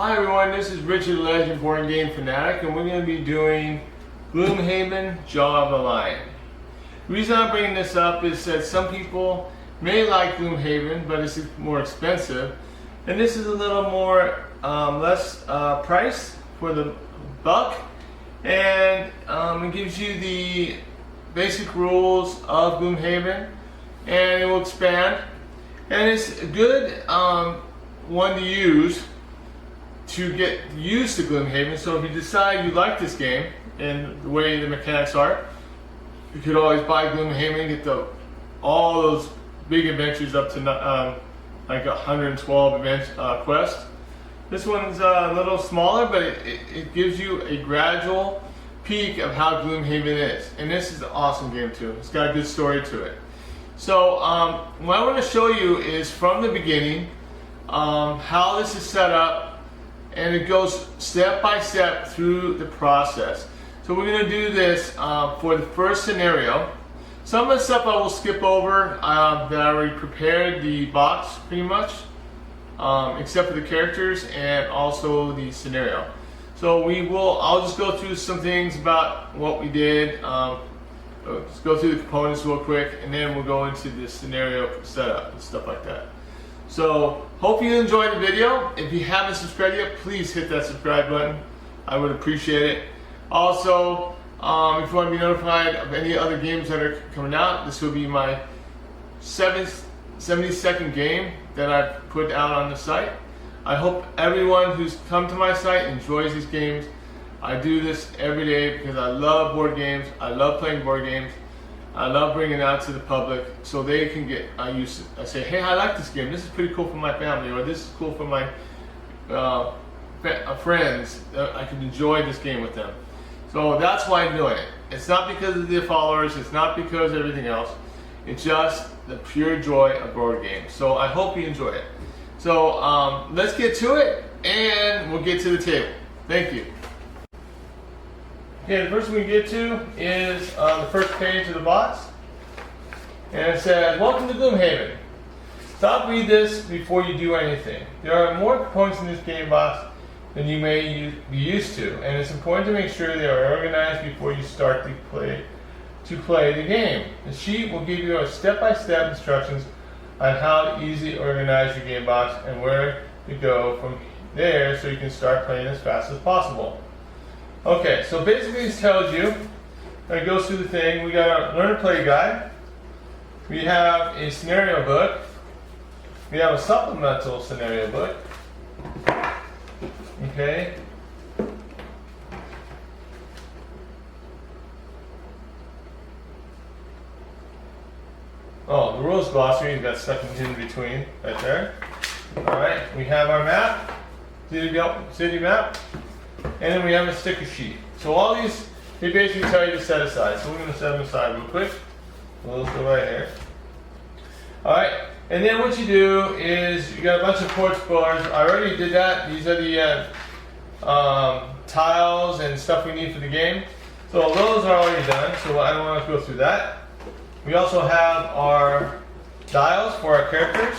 Hi everyone, this is Richard Legend, Board Game Fanatic, and we're going to be doing Gloomhaven, Jaw of the Lion. The reason I'm bringing this up is that some people may like Gloomhaven, but it's more expensive, and this is a little more less price for the buck, and it gives you the basic rules of Gloomhaven, and it will expand, and it's a good one to use to get used to Gloomhaven. So if you decide you like this game and the way the mechanics are, you could always buy Gloomhaven and get all those big adventures up to like 112 quests. This one's a little smaller, but it gives you a gradual peek of how Gloomhaven is. And this is an awesome game too. It's got a good story to it. So what I want to show you is from the beginning how this is set up, and it goes step by step through the process. So we're going to do this for the first scenario. Some of the stuff I will skip over that I already prepared the box pretty much, except for the characters and also the scenario. So I'll just go through some things about what we did. Let's go through the components real quick, and then we'll go into the scenario setup and stuff like that. So, hope you enjoyed the video. If you haven't subscribed yet, please hit that subscribe button. I would appreciate it. Also, if you want to be notified of any other games that are coming out, this will be my 72nd game that I've put out on the site. I hope everyone who's come to my site enjoys these games. I do this every day because I love board games. I love playing board games. I love bringing it out to the public so they can get used to it. I say, hey, I like this game. This is pretty cool for my family, or this is cool for my friends. I can enjoy this game with them. So that's why I'm doing it. It's not because of the followers. It's not because of everything else. It's just the pure joy of board games. So I hope you enjoy it. So let's get to it, and we'll get to the table. Thank you. Okay, the first thing we get to is the first page of the box, and it says, "Welcome to Gloomhaven. Stop, read this before you do anything. There are more components in this game box than you may be used to, and it's important to make sure they are organized before you start to play the game. The sheet will give you a step-by-step instructions on how to easily organize your game box and where to go from there so you can start playing as fast as possible." Okay, so basically this tells you, it goes through the thing. We got our learn to play guide. We have a scenario book. We have a supplemental scenario book. Okay. Oh, the rules glossary got stuck in between right there. Alright, we have our map, city map. And then we have a sticker sheet. So all these, they basically tell you to set aside. So we're going to set them aside real quick. We'll just go right here. Alright, and then what you do is you got a bunch of port spoilers. I already did that. These are the tiles and stuff we need for the game. So those are already done, so I don't want to go through that. We also have our dials for our characters.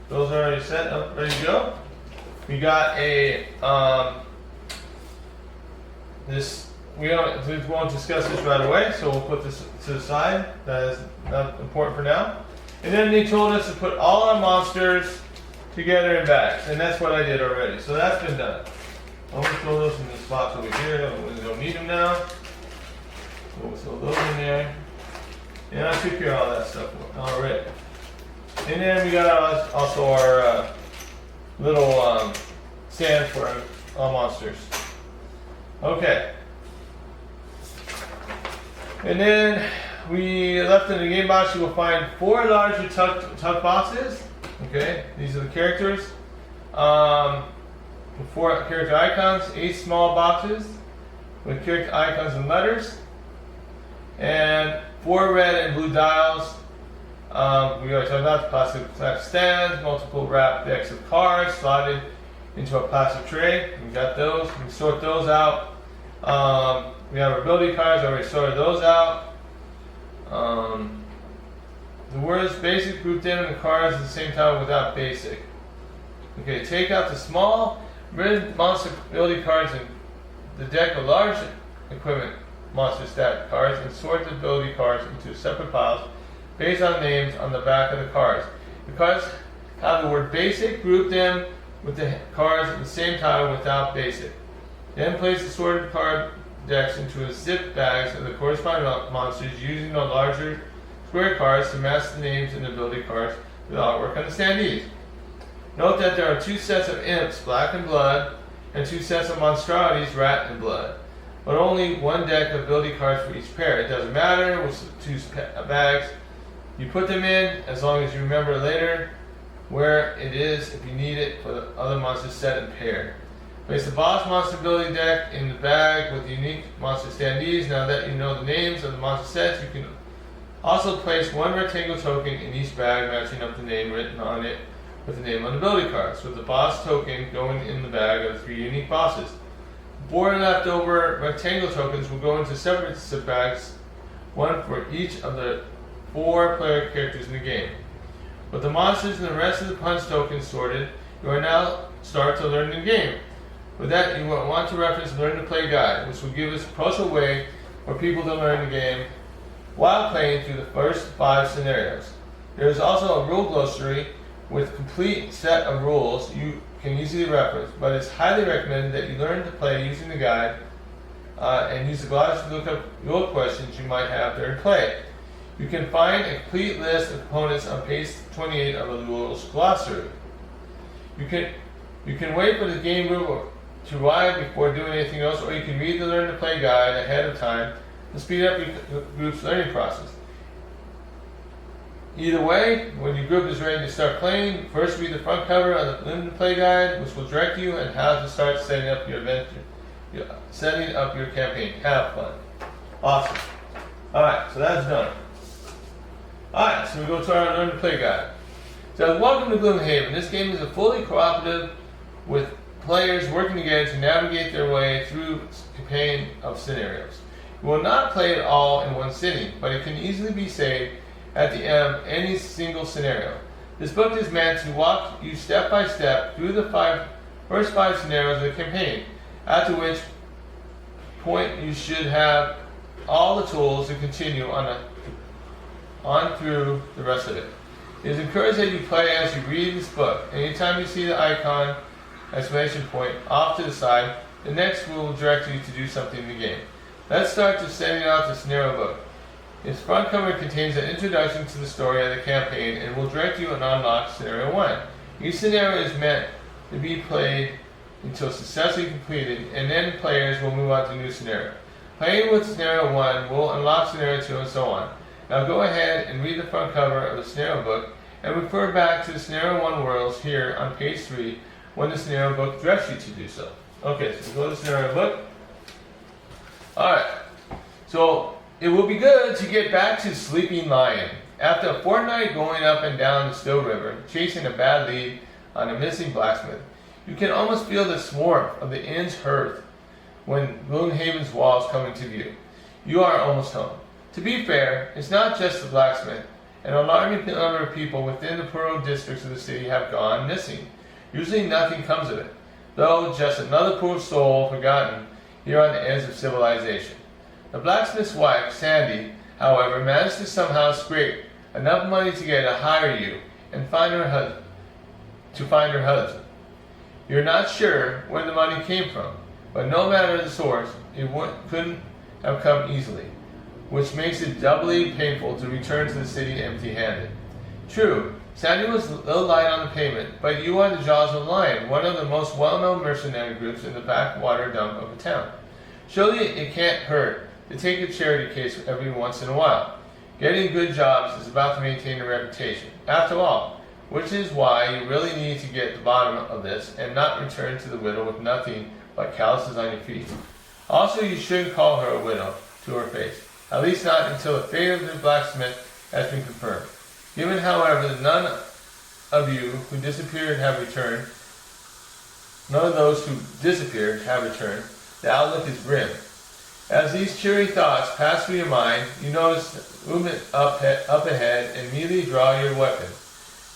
Those are already set up, ready to go. We got a we won't discuss this right away, so we'll put this to the side. That is not important for now. And then they told us to put all our monsters together in bags, and that's what I did already. So that's been done. I'm going to throw those in this box over here. We don't need them now. So we'll throw those in there. And I took care of all that stuff already. And then we got also our little stand for our monsters. Okay. And then we left in the game box, you will find 4 larger tucked boxes. Okay, these are the characters. 4 character icons, 8 small boxes with character icons and letters, and 4 red and blue dials. We already talked about the plastic stands, multiple wrap decks of cards slotted into a plastic tray. We got those. We can sort those out. We have our ability cards. I already sorted those out. The words basic grouped in the cards at the same time without basic. Okay, take out the small Rid monster ability cards in the deck of large equipment monster stat cards and sort the ability cards into separate piles based on names on the back of the cards. The cards have the word basic, group them with the cards in the same tile without basic. Then place the sorted card decks into a zip bags of the corresponding monsters using the larger square cards to match the names and ability cards with artwork on the standees. Note that there are 2 sets of imps, black and blood, and 2 sets of monstrosities, rat and blood, but only 1 deck of ability cards for each pair. It doesn't matter which 2 bags you put them in, as long as you remember later where it is if you need it for the other monster set and pair. Place the boss monster ability deck in the bag with the unique monster standees. Now that you know the names of the monster sets, you can also place 1 rectangle token in each bag, matching up the name written on it with the name on the ability cards, with the boss token going in the bag of the 3 unique bosses. 4 leftover rectangle tokens will go into separate zip bags, 1 for each of the 4 player characters in the game. With the monsters and the rest of the punch tokens sorted, you are now start to learn the game. With that, you will want to reference Learn to Play Guide, which will give us a approachable way for people to learn the game while playing through the first 5 scenarios. There is also a rule glossary with a complete set of rules you can easily reference, but it's highly recommended that you learn to play using the guide and use the glossary to look up your questions you might have during play. You can find a complete list of components on page 28 of the rules glossary. You can wait for the game rule to arrive before doing anything else, or you can read the Learn to Play guide ahead of time to speed up your group's learning process. Either way, when your group is ready to start playing, first read the front cover of the Learn to Play guide, which will direct you on how to start setting up your adventure, setting up your campaign. Have fun. Awesome. Alright, so that's done. Alright, so we go to our Learn to Play guide. So welcome to Gloomhaven. This game is a fully cooperative with players working together to navigate their way through a campaign of scenarios. You will not play it all in one sitting, but it can easily be saved at the end of any single scenario. This book is meant to walk you step by step through the first 5 scenarios of the campaign, after which point you should have all the tools to continue on through the rest of it. It is encouraged that you play as you read this book. Anytime you see the icon, exclamation point, off to the side, the next will direct you to do something in the game. Let's start to setting out the scenario book. Its front cover contains an introduction to the story of the campaign and will direct you on unlock scenario 1. Each scenario is meant to be played until successfully completed, and then players will move on to a new scenario. Playing with scenario 1 will unlock scenario 2 and so on. Now go ahead and read the front cover of the scenario book and refer back to the scenario 1 worlds here on page 3 when the scenario book directs you to do so. Okay, so go to the scenario book. Alright, so it will be good to get back to Sleeping Lion. After a fortnight going up and down the Still River, chasing a bad lead on a missing blacksmith, you can almost feel the warmth of the inn's hearth when Gloomhaven's walls come into view. You are almost home. To be fair, it's not just the blacksmith. An alarming number of people within the poorer districts of the city have gone missing. Usually nothing comes of it, though just another poor soul forgotten here on the edge of civilization. The blacksmith's wife, Sandy, however, managed to somehow scrape enough money together to hire you and find her husband. You're not sure where the money came from, but no matter the source, it couldn't have come easily, which makes it doubly painful to return to the city empty-handed. True, Sandy was a little light on the payment, but you are the Jaws of the Lion, one of the most well-known mercenary groups in the backwater dump of a town. Surely it can't hurt to take a charity case every once in a while. Getting good jobs is about to maintain a reputation, after all, which is why you really need to get to the bottom of this and not return to the widow with nothing but calluses on your feet. Also, you shouldn't call her a widow to her face, at least not until the fate of the blacksmith has been confirmed. Given, however, that none of those who disappeared have returned, the outlook is grim. As these cheery thoughts pass through your mind, you notice movement up ahead and immediately draw your weapon.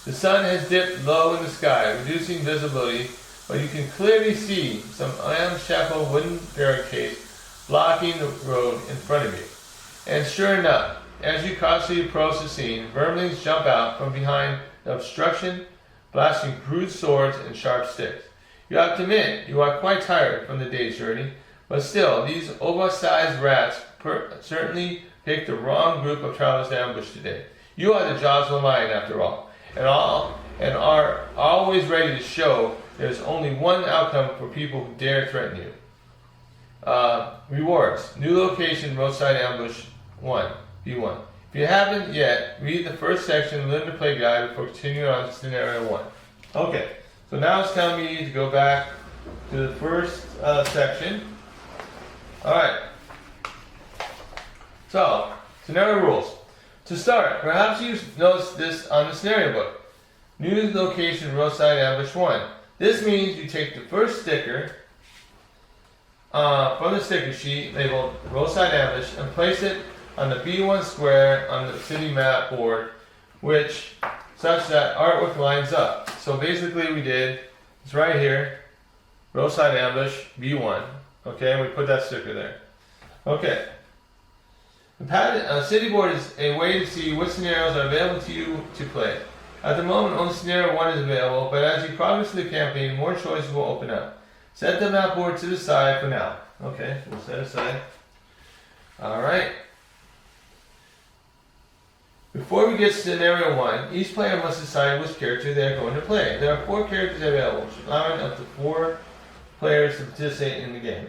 The sun has dipped low in the sky, reducing visibility but you can clearly see some ramshackle wooden barricades blocking the road in front of you. And sure enough, as you cautiously approach the scene, vermlings jump out from behind the obstruction, blasting crude swords and sharp sticks. You have to admit, you are quite tired from the day's journey, but still, these oversized rats certainly picked the wrong group of travelers to ambush today. You are the jaws of a lion, after all, and are always ready to show there's only one outcome for people who dare threaten you. Rewards. New location, roadside ambush 1. B1. If you haven't yet, read the first section, learn to play guide before continuing on to scenario 1. Okay, so now it's telling me to go back to the first section. Alright. So, scenario rules. To start, perhaps you noticed this on the scenario book. New location, roadside ambush 1. This means you take the first sticker from the sticker sheet labeled roadside ambush and place it on the B1 square on the city map board, such that artwork lines up. So basically we did, it's right here, roadside ambush B1. Okay, and we put that sticker there. Okay. The city board is a way to see what scenarios are available to you to play. At the moment, only scenario 1 is available, but as you progress through the campaign, more choices will open up. Set the map board to the side for now. Okay, so we'll set it aside. Alright. Before we get to scenario 1, each player must decide which character they are going to play. There are 4 characters available, allowing up to 4 players to participate in the game.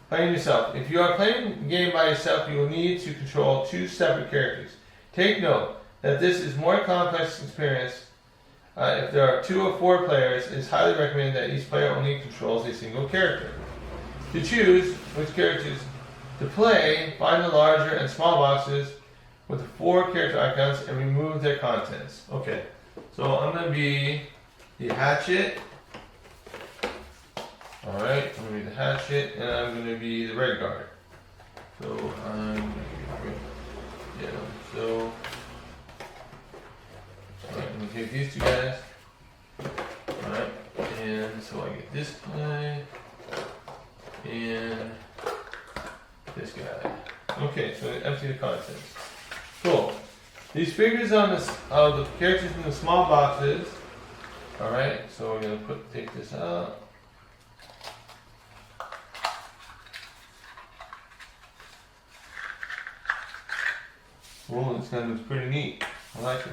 Playing yourself. If you are playing the game by yourself, you will need to control 2 separate characters. Take note that this is more complex experience. If there are 2 or 4 players, it is highly recommended that each player only controls a single character. To choose which characters to play, find the larger and small boxes with the 4 character icons and remove their contents. Okay, so I'm going to be the hatchet. Alright, I'm going to be the hatchet, and I'm going to be the red guard. So I'm going to so alright, I'm going to take these 2 guys. Alright, and so I get this guy and this guy. Okay, so empty the contents. Cool. These figures on the characters in the small boxes. Alright, so we're going to take this out. Oh, this guy looks pretty neat. I like it.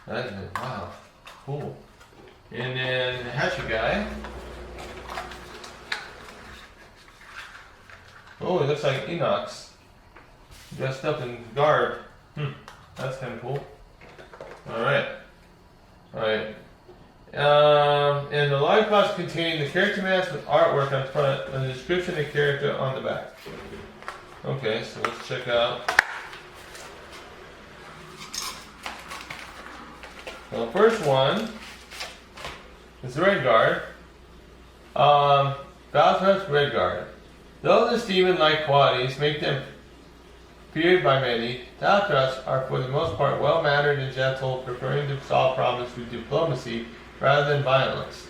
That is it. Wow. Cool. And then the hatchet guy. Oh, it looks like Enoch's dressed up in garb. That's kind of cool. Alright. Alright. And the live box contain the character mask with artwork on front and the description of the character on the back. Okay, so let's check out. Well, the first one is the Red Guard. Balthazar's Red Guard. Though this demon-like qualities make them feared by many, Balthazars are for the most part well-mannered and gentle, preferring to solve problems through diplomacy rather than violence.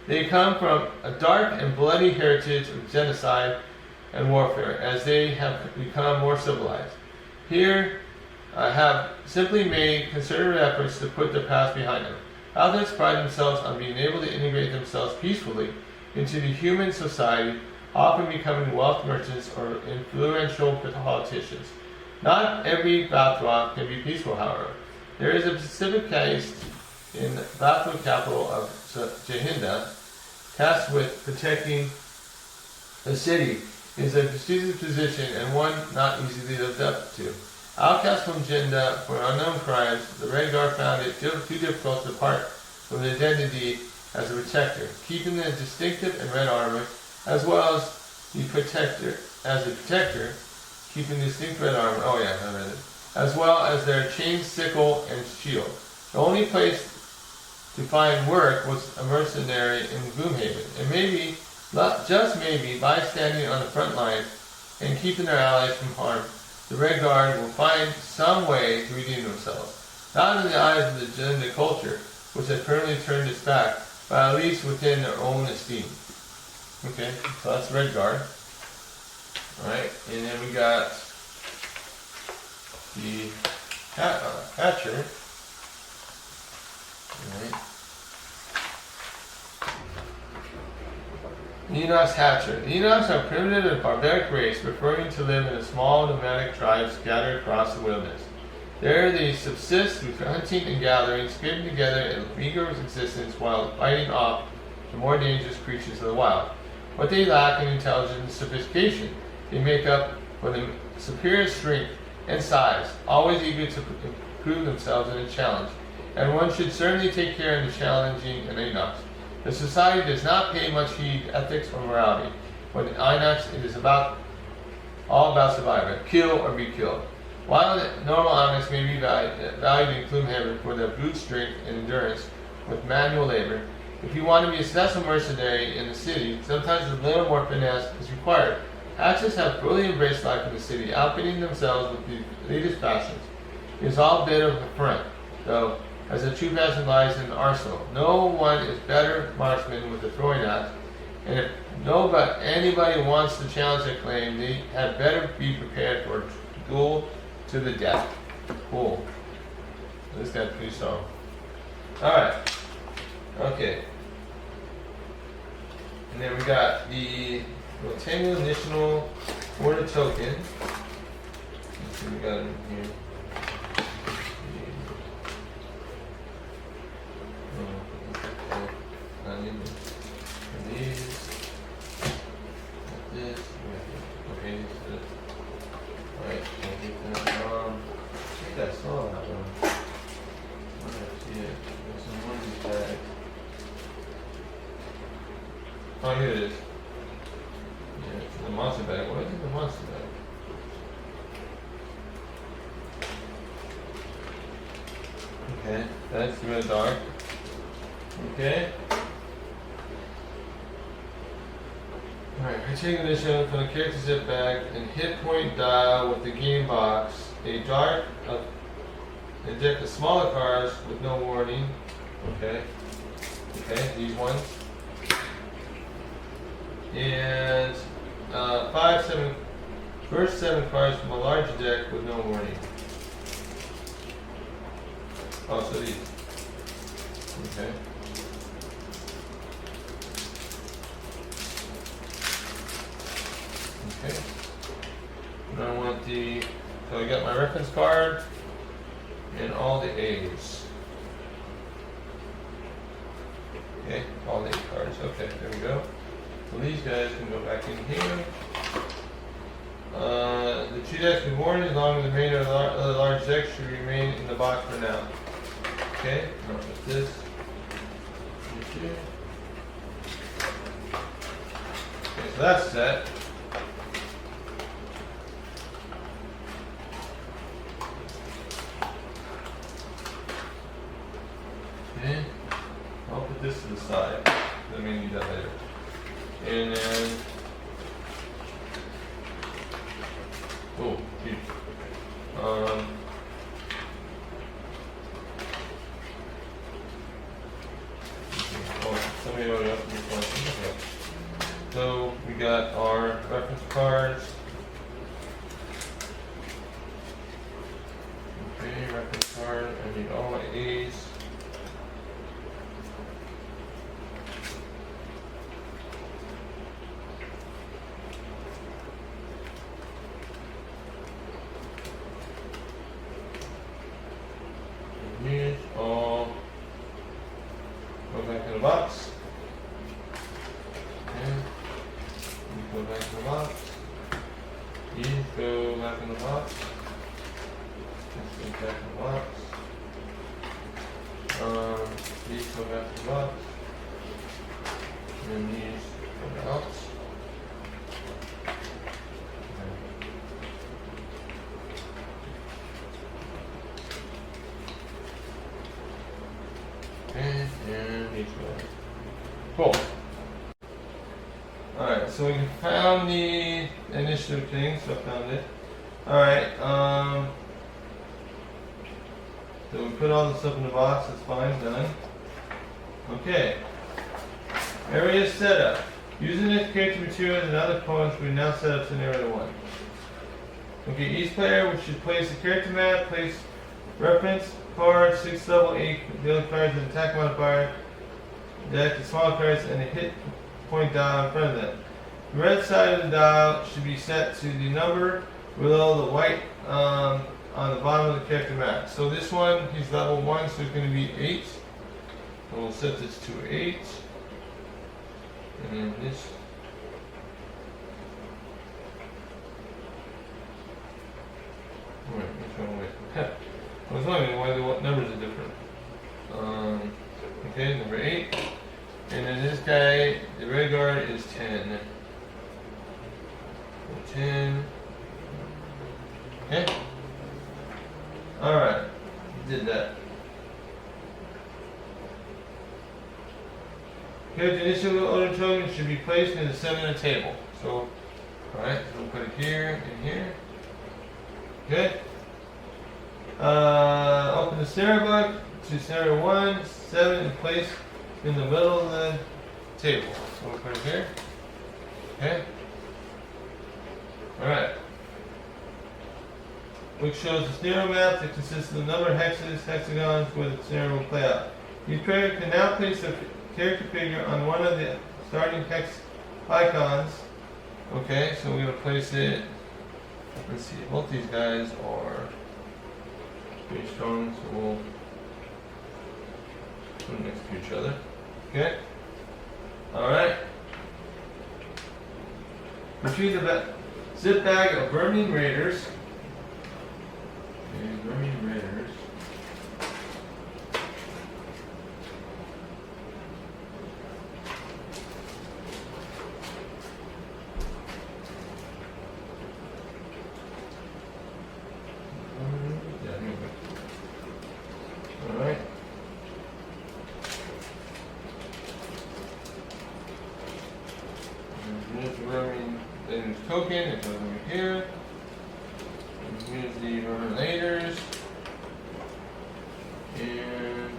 They come from a dark and bloody heritage of genocide and warfare, as they have become more civilized. Here, have simply made concerted efforts to put their past behind them. Others pride themselves on being able to integrate themselves peacefully into the human society, often becoming wealth merchants or influential politicians. Not every Bathrock can be peaceful, however. There is a specific case in the Bathrock capital of Jehinda, tasked with protecting the city. It is a prestigious position and one not easily lived up to. Outcast from Jinda for unknown crimes, the Red Guard found it too difficult to part from the identity as a protector, keeping the distinctive and red armor, as well as the protector, keeping the distinct red armor, as well as their chain, sickle, and shield. The only place to find work was a mercenary in Gloomhaven, and maybe, just maybe, by standing on the front lines and keeping their allies from harm, the Red Guard will find some way to redeem themselves. Not in the eyes of the Jinda culture, which has permanently turned its back at least within their own esteem. Okay, so that's red guard. Alright, and then we got the hatcher. Alright. Enoch's hatcher. The Enochs are a primitive and barbaric race, preferring to live in a small nomadic tribes scattered across the wilderness. There they subsist through hunting and gathering, scraping together a meager existence while fighting off the more dangerous creatures of the wild. What they lack in intelligence and sophistication, they make up for the superior strength and size, always eager to improve themselves in a challenge. And one should certainly take care of the challenging and Enochs. The society does not pay much heed to ethics or morality. For the Enochs, it is all about survival, kill or be killed. While the normal Enochs may be valued in Gloomhaven for their brute strength and endurance with manual labor, if you want to be a successful mercenary in the city, sometimes a little more finesse is required. Hatchers have fully embraced life in the city, outfitting themselves with the latest fashions. It is all a bit of a front, though, as the true passion lies in the arsenal. No one is better marksman with a throwing axe, and if anybody wants to challenge their claim, they had better be prepared for a duel to the death. Cool. This guy's pretty strong. Alright. Okay. And then we got the rectangular initial order token. Let's see what we got in here. Oh, here it is. Yeah, it's the monster bag. What is it, the monster bag? Okay, that's real dark. Okay. Alright, I take this from the character zip bag and hit point dial with the game box. A deck of smaller cards with no warning. Okay. Okay, these ones. And first 7 cards from a large deck with no warning. Oh, so these. Okay. Okay. And I want so I got my reference card and all the A's. Okay, all the A cards. Okay, there we go. So these guys can go back in here. The 2 decks with warning, as long as the remainder of the large deck should remain in the box for now. Okay, now with this. Okay, so that's set. Okay, I'll put this to the side. I may need that later. And then, oh, geez. Somebody already asked me a question. Okay. So we got our reference cards. Okay, reference card. I need all my A's. These all go back in the box. Okay. These go back in the box. These go back in the box. This goes back in the box. These go back in the box. And these go out. And these go. Cool. Alright, so we found the initiative thing, so I found it. Alright, so we put all the stuff in the box, that's fine, done. Okay, Area setup. Using this character materials and other components, we now set up scenario 1. Okay, each player should place a character map, place reference card, 6 level 8 dealing cards with attack modifier, deck the small cards, and a hit point dial in front of them. The red side of the dial should be set to the number below the white on the bottom of the character map. So this one, he's level 1, so it's going to be 8. And we'll set this to 8. And then this. Wait, which one? Wait. I was wondering why the numbers are different. Okay, number 8. And then this guy, the red guard is 10. 10. Okay. Alright. Did that. Character initial order token should be placed in the center of the table. So, alright, so we'll put it here and here. Okay. Open the scenario book to scenario 1, 7, and place in the middle of the table. So we'll put it here. Okay. Alright. Which shows the scenario map that consists of the number of hexagons where the scenario will play out. Each player can now place a character figure on one of the starting hex icons. Okay, so we're going to place it. Let's see, both these guys are pretty strong, so we'll put them next to each other. Okay. Alright. Retrieve the zip bag of Vermin Raiders. Okay, Vermin Raiders. Alright. Here's the Vermin Raiders token, it goes over here. And here's the Vermin Raiders. And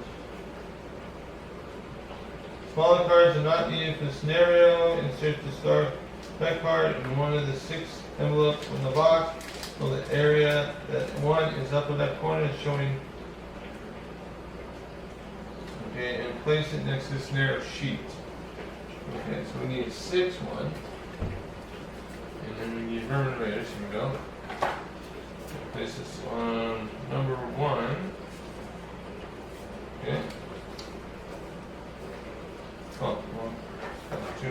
smaller cards are not needed for the scenario. Insert the star back card in one of the 6 envelopes from the box. So the area that 1 is up in that corner is showing. Okay, and place it next to the scenario sheet. Okay, so we need a 6 one. And then we need Vermin Raiders. Here we go. Place this on number 1. Okay. Oh, 1, 2.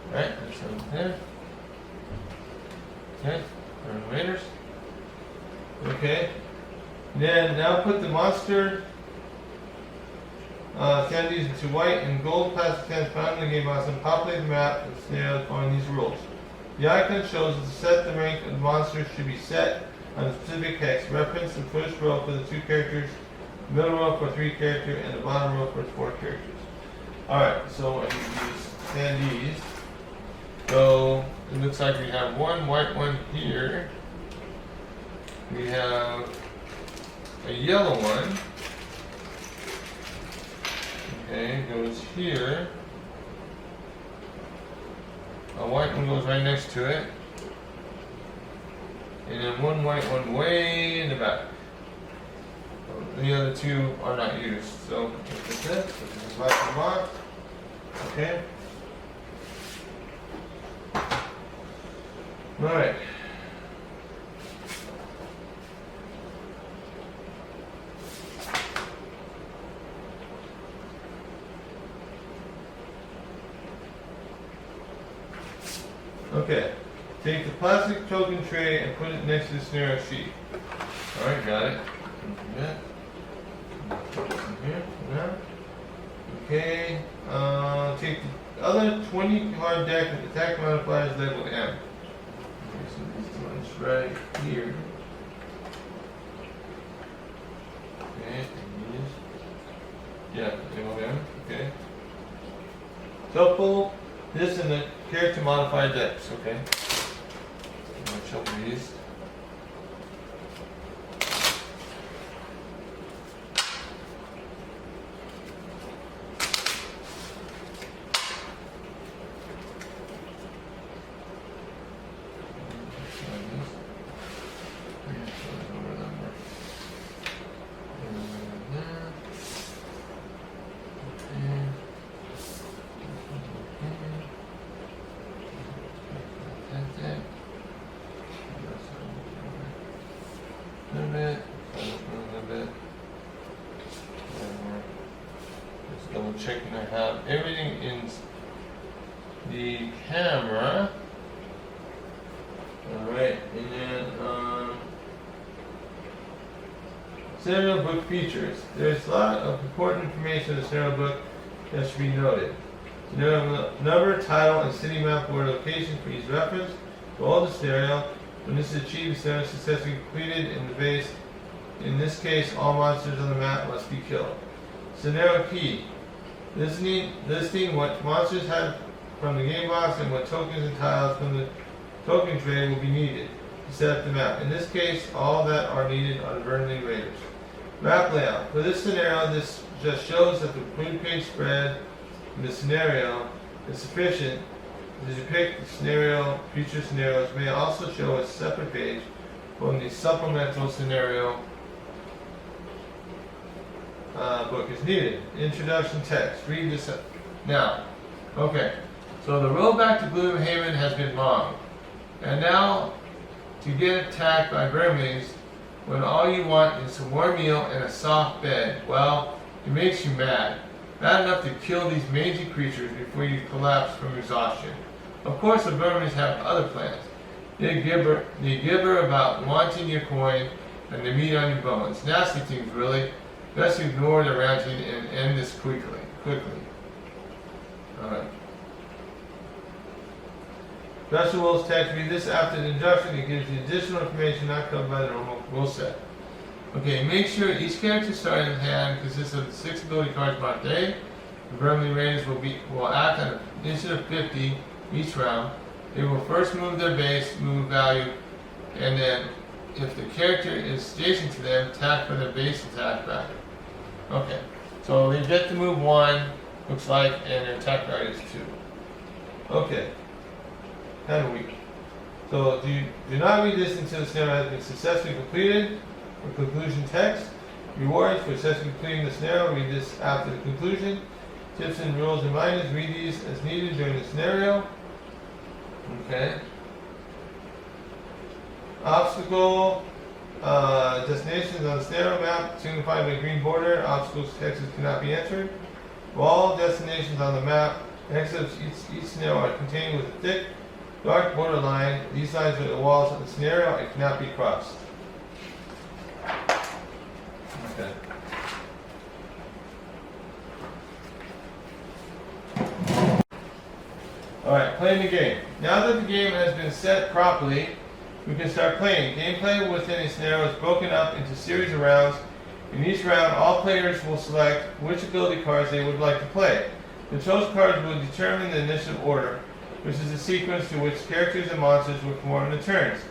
Alright, there's something there. Okay, Vermin Raiders. Okay. Then now put the monster attendees into white and gold plastic cans found in the game box and populate the map and scenario following these rules. The icon shows that to set the rank of the monsters should be set on a specific hex. Reference the first row for the 2 characters, the middle row for 3 characters, and the bottom row for 4 characters. Alright, so I need these attendees. So it looks like we have one white one here. We have a yellow one. Okay, goes here. A white one goes right next to it. And then one white one way in the back. The other 2 are not used. So put this back in the box. Okay. Alright. Okay. Take the plastic token tray and put it next to the scenario sheet. Alright, got it. Put this in here for now. Okay. Take the other 20 card deck with attack modifiers level M. Okay, so these ones right here. Okay, and these. Yeah, level M. Okay. Shuffle this in the character modified decks. Okay. I'm gonna shuffle these. Scenario book features. There's a lot of important information in the scenario book that should be noted. Scenario number, title, and city map or location for each reference to all the scenario. When this is achieved, the scenario is successfully completed in the base. In this case, all monsters on the map must be killed. Scenario key. Listing what monsters have from the game box and what tokens and tiles from the token tray will be needed to set up the map. In this case, all that are needed are the Burnley Raiders. Map layout. For this scenario, this just shows that the blue page spread in the scenario is sufficient to depict the scenario. Future scenarios may also show a separate page from the supplemental scenario book is needed. Introduction text. Read this now. Okay, so the road back to Gloomhaven has been long, and now to get attacked by vermins when all you want is a warm meal and a soft bed, well, it makes you mad. Mad enough to kill these mangy creatures before you collapse from exhaustion. Of course, the vermins have other plans. They gibber about wanting your coin and the meat on your bones. Nasty things, really. Best ignore the ranting and end this quickly. Alright. Vegetables text. Read this after the introduction. It gives you additional information not covered by the normal rule set. Okay, make sure each character starting hand consists of 6 ability cards marked A. The Burnley Raiders will act on initiative 50 each round. They will first move their base move value, and then, if the character is adjacent to them, attack for their base attack back. Okay, so they get to move 1, looks like, and their attack value is 2. Okay, kind of weak. So do not read this until the scenario has been successfully completed. For conclusion text, rewards for successfully completing the scenario, read this after the conclusion. Tips and rules and reminders, read these as needed during the scenario. Okay. Obstacle destinations on the scenario map signified by a green border. Obstacles texts cannot be entered. All destinations on the map, except each scenario are contained with a thick, dark border line. These lines are the walls of the scenario and cannot be crossed. Okay. Alright, playing the game. Now that the game has been set properly, we can start playing. Gameplay within a scenario is broken up into a series of rounds. In each round, all players will select which ability cards they would like to play. The chosen cards will determine the initiative order, which is the sequence to which characters and monsters will perform the turns.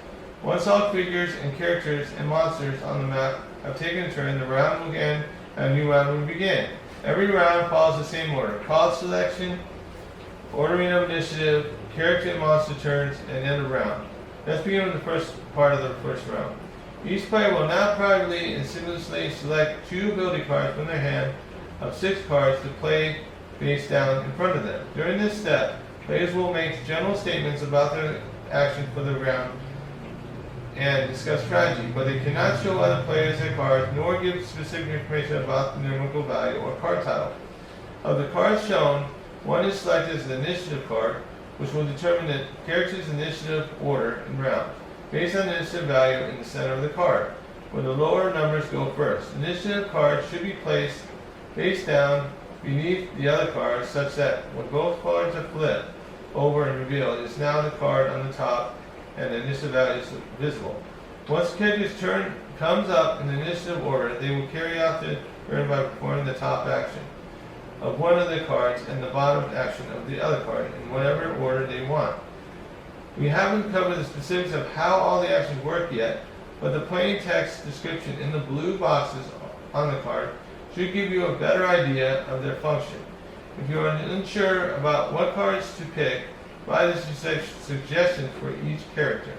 Once all figures and characters and monsters on the map have taken a turn, the round will end and a new round will begin. Every round follows the same order: card selection, ordering of initiative, character and monster turns, and end of round. Let's begin with the first part of the first round. Each player will now privately and simultaneously select 2 ability cards from their hand of 6 cards to play face down in front of them. During this step, players will make general statements about their action for the round and discuss strategy, but they cannot show other players their cards nor give specific information about the numerical value or card title. Of the cards shown, one is selected as the initiative card, which will determine the character's initiative order in round, based on the initiative value in the center of the card, where the lower numbers go first. Initiative cards should be placed face down beneath the other cards, such that when both cards are flipped over and revealed, it is now the card on the top and the initiative value is visible. Once the character's turn comes up in the initiative order, they will carry out the turn by performing the top action of one of the cards and the bottom action of the other card in whatever order they want. We haven't covered the specifics of how all the actions work yet, but the plain text description in the blue boxes on the card should give you a better idea of their function. If you are unsure about what cards to pick, buy the suggestions for each character.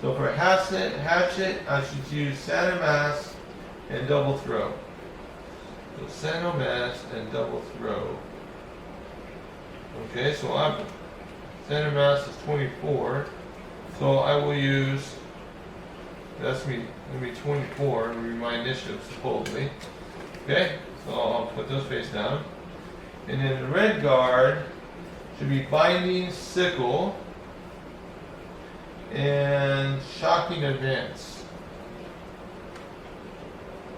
So for Hatchet, I should use Santa Mask and Double Throw. So Santa Mask and Double Throw. Okay, so Santa Mask is 24. So I will use, that's going to be 24, to be my initiative supposedly. Okay, so I'll put those face down. And then the red guard should be Binding Sickle and Shocking Advance.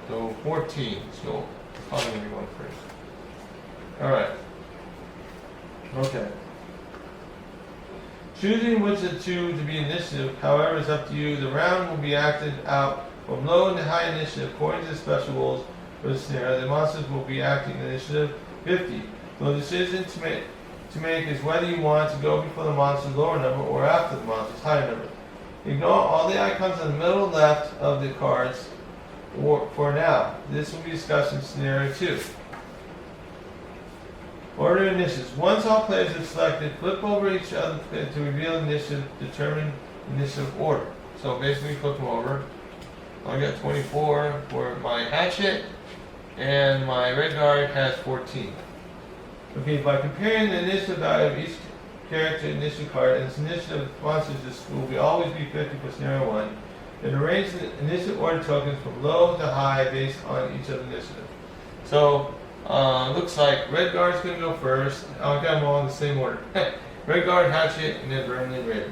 So 14. So probably going to be one first. Alright. Okay. Choosing which of the two to be initiative, however, is up to you. The round will be acted out from low to high initiative according to the special rules for the scenario. The monsters will be acting initiative 50. The decision to make is whether you want to go before the monster's lower number or after the monster's higher number. Ignore all the icons in the middle left of the cards for now. This will be discussed in scenario 2. Order initiatives. Once all players have selected, flip over each other to reveal initiative, determine initiative order. So basically flip them over. I got 24 for my hatchet, and my red guard has 14. Okay, by comparing the initiative value of each character initiative card and its initiative monsters, this will always be 50 for scenario 1. Then arrange the initiative order tokens from low to high based on each of the initiative. So, looks like red guard's going to go first. I've got them all in the same order. Red guard, hatchet, and then Vermilion Raiders.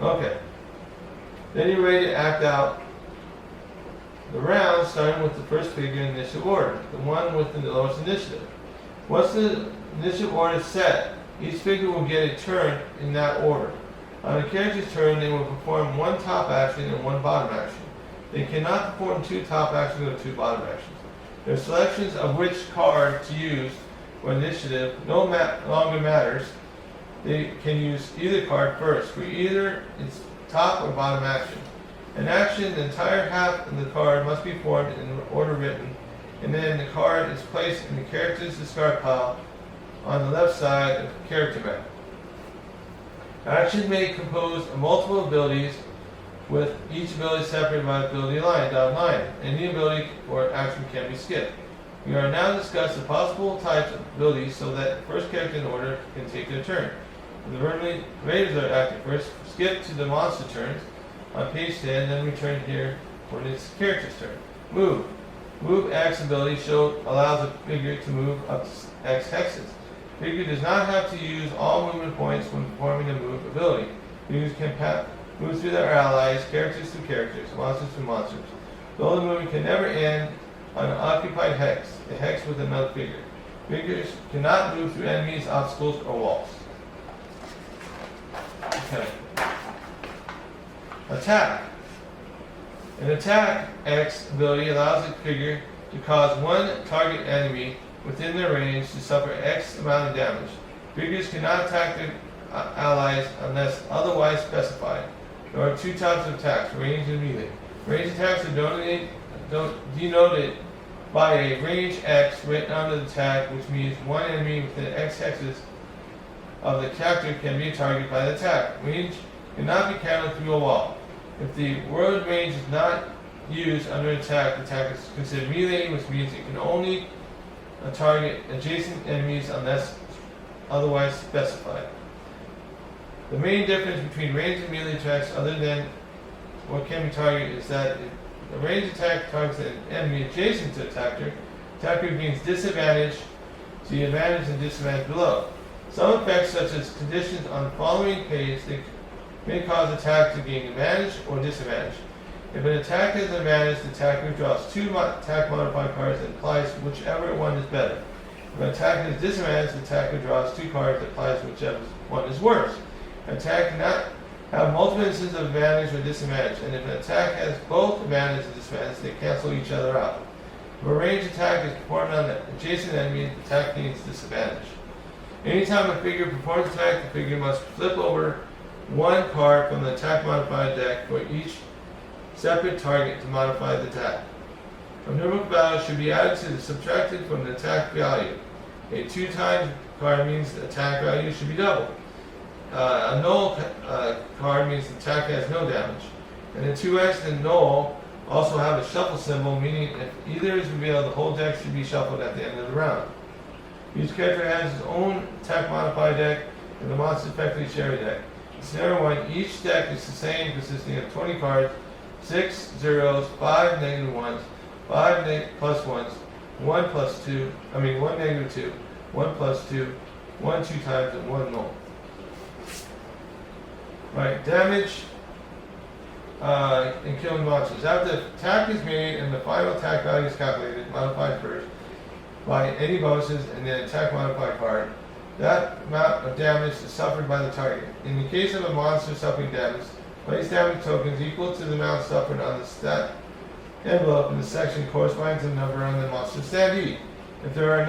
Okay. Then you're ready to act out the round, starting with the first figure in initiative order, the one with the lowest initiative. Once the initiative order is set, each figure will get a turn in that order. On a character's turn, they will perform one top action and one bottom action. They cannot perform two top actions or two bottom actions. Their selections of which card to use for initiative no longer matters. They can use either card first for either its top or bottom action. An action, the entire half of the card must be formed in the order written, and then the card is placed in the character's discard pile on the left side of the character map. Action may compose of multiple abilities, with each ability separated by ability line, dotted line. Any ability or action can be skipped. We are now discussing the possible types of abilities so that the first character in order can take their turn. When the Vermilion Raiders are active first, skip to the monster turns on page 10, then return here for its character's turn. Move. Move X ability allows a figure to move up to X hexes. Figure does not have to use all movement points when performing a move ability. Figures can move through their allies, characters to characters, monsters to monsters. Though the movement can never end on an occupied hex, a hex with another figure. Figures cannot move through enemies, obstacles, or walls. Okay. Attack. An attack X ability allows a figure to cause one target enemy within their range to suffer X amount of damage. Figures cannot attack their allies unless otherwise specified. There are two types of attacks, range and melee. Range attacks are denoted by a range X written under the attack, which means one enemy within X hexes of the character can be targeted by the attack. Range cannot be counted through a wall. If the word range is not used under attack, the attack is considered melee, which means it can only target adjacent enemies unless otherwise specified. The main difference between range and melee attacks, other than what can be targeted, is that if a range attack targets an enemy adjacent to the attacker gains disadvantage. See advantage and disadvantage below. Some effects, such as conditions on the following page, may cause attack to gain advantage or disadvantage. If an attack has an advantage, the attacker draws two attack modifier cards and applies whichever one is better. If an attack has disadvantage, the attacker draws two cards and applies whichever one is worse. An attack cannot have multiple instances of advantage or disadvantage, and if an attack has both advantage and disadvantage, they cancel each other out. If a ranged attack is performed on an adjacent enemy, the attack gains disadvantage. Anytime a figure performs an attack, the figure must flip over one card from the attack modifier deck for each separate target to modify the attack. A numeric value should be added to the subtracted from the attack value. A 2 times card means the attack value should be doubled. A null card means the attack has no damage. And a 2x and null also have a shuffle symbol, meaning if either is revealed, the whole deck should be shuffled at the end of the round. Each character has his own attack modifier deck, and the monster effectively share a deck. In scenario 1, each deck is the same, consisting of 20 cards, 6 zeros, 5 negative 1s, 5 plus 1s, 1 plus 2, 1 negative 2, 1 plus 2, 1 2 times, and 1 null. Right, damage. in killing monsters. After the attack is made and the final attack value is calculated, modified first by any bonuses and the attack modifier card, that amount of damage is suffered by the target. In the case of a monster suffering damage, place damage tokens equal to the amount suffered on the stat envelope in the section corresponding to the number on the monster standee. If there are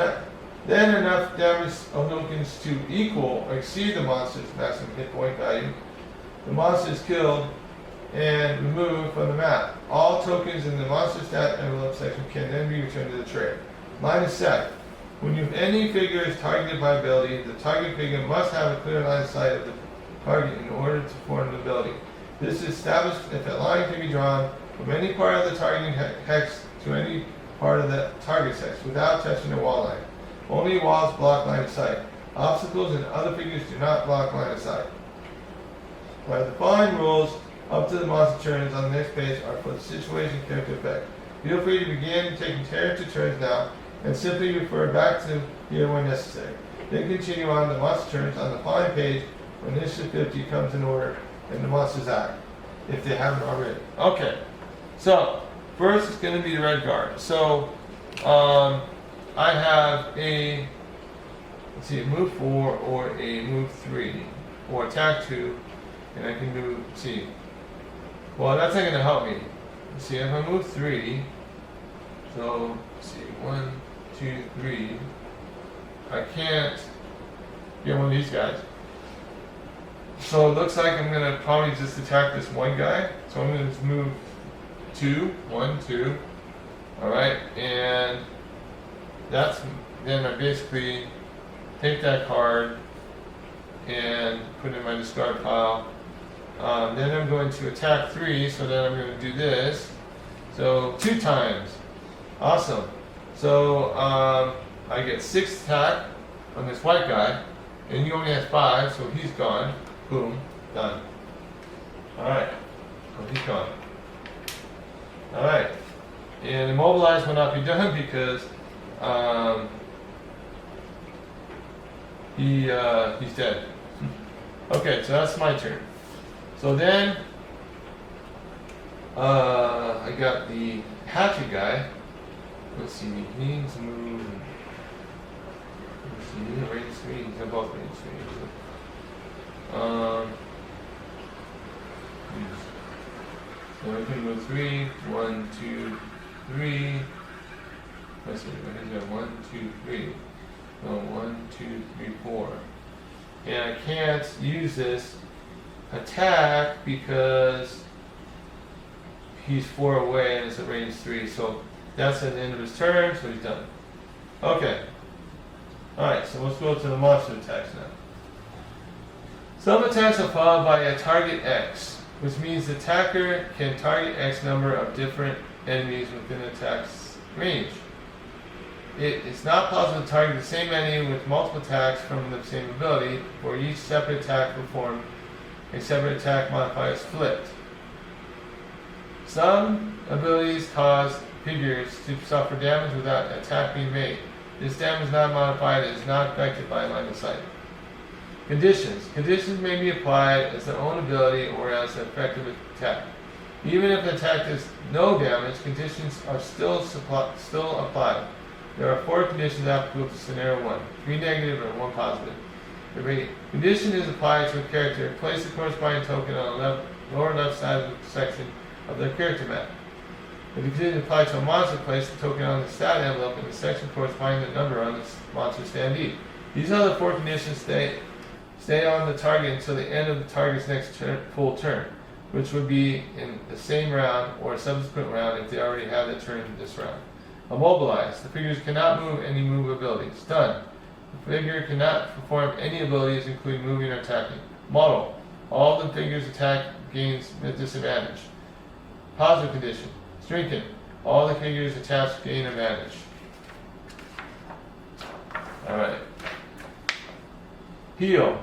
then enough damage tokens to equal or exceed the monster's maximum hit point value, the monster is killed and removed from the map. All tokens in the monster stat envelope section can then be returned to the tray. Line is set. When any figure is targeted by ability, the target figure must have a clear line of sight of the target in order to perform the ability. This is established if a line can be drawn from any part of the targeting hex to any part of the target hex without touching the wall line. Only walls block line of sight. Obstacles and other figures do not block line of sight. By the following rules, up to the monster turns on the next page are for the situation character effect. Feel free to begin taking character turns now and simply refer back to here when necessary. Then continue on the monster turns on the following page when initiative 50 comes in order and the monsters act, if they haven't already. Okay, so first it's going to be the red guard. So I have a, let's see, a move 4 or a move 3 or attack 2, and I can do, let's see, well that's not going to help me. Let's see, if I move 3, so let's see, 1, 2, 3, I can't get one of these guys. So it looks like I'm going to probably just attack this one guy. So I'm going to just move 2, 1, 2. Alright, and that's, then I basically take that card and put it in my discard pile. Then I'm going to attack 3, so then I'm going to do this. So 2 times. Awesome. So I get 6 attack on this white guy, and he only has 5, so he's gone. Boom, done. Alright, so he's gone. Alright, and immobilize will not be done because he's dead. Okay, so that's my turn. So then I got the hatchet guy. Let's see, he needs to move. Let's see, he's in range 3. He's in both range 3. So I can move 3, 1, 2, 3. Let's see, he's got 1, 2, 3. No, 1, 2, 3, 4. And I can't use this attack because he's 4 away and it's at range 3. So that's at the end of his turn, so he's done. Okay. Alright, so let's go to the monster attacks now. Some attacks are followed by a target X, which means the attacker can target X number of different enemies within the attack's range. It is not possible to target the same enemy with multiple attacks from the same ability. For each separate attack performed, a separate attack modifier is flipped. Some abilities cause figures to suffer damage without attack being made. This damage is not modified and is not affected by line of sight. Conditions. Conditions may be applied as their own ability or as an effective attack. Even if the attack does no damage, conditions are still applied. There are 4 conditions applicable to scenario 1, 3 negative and 1 positive. If a condition is applied to a character, place the corresponding token on the lower left side of the section of their character map. If the condition is applied to a monster, place the token on the stat envelope in the section corresponding to the number on the monster standee. These other 4 conditions stay on the target until the end of the target's next full turn, which would be in the same round or a subsequent round if they already have their turn in this round. Immobilize. The figures cannot move any move abilities. Stun. The figure cannot perform any abilities including moving or attacking. Model. All the figures attack gains a disadvantage. Positive condition. Strengthen. All the figures attached gain advantage. Alright. Heal.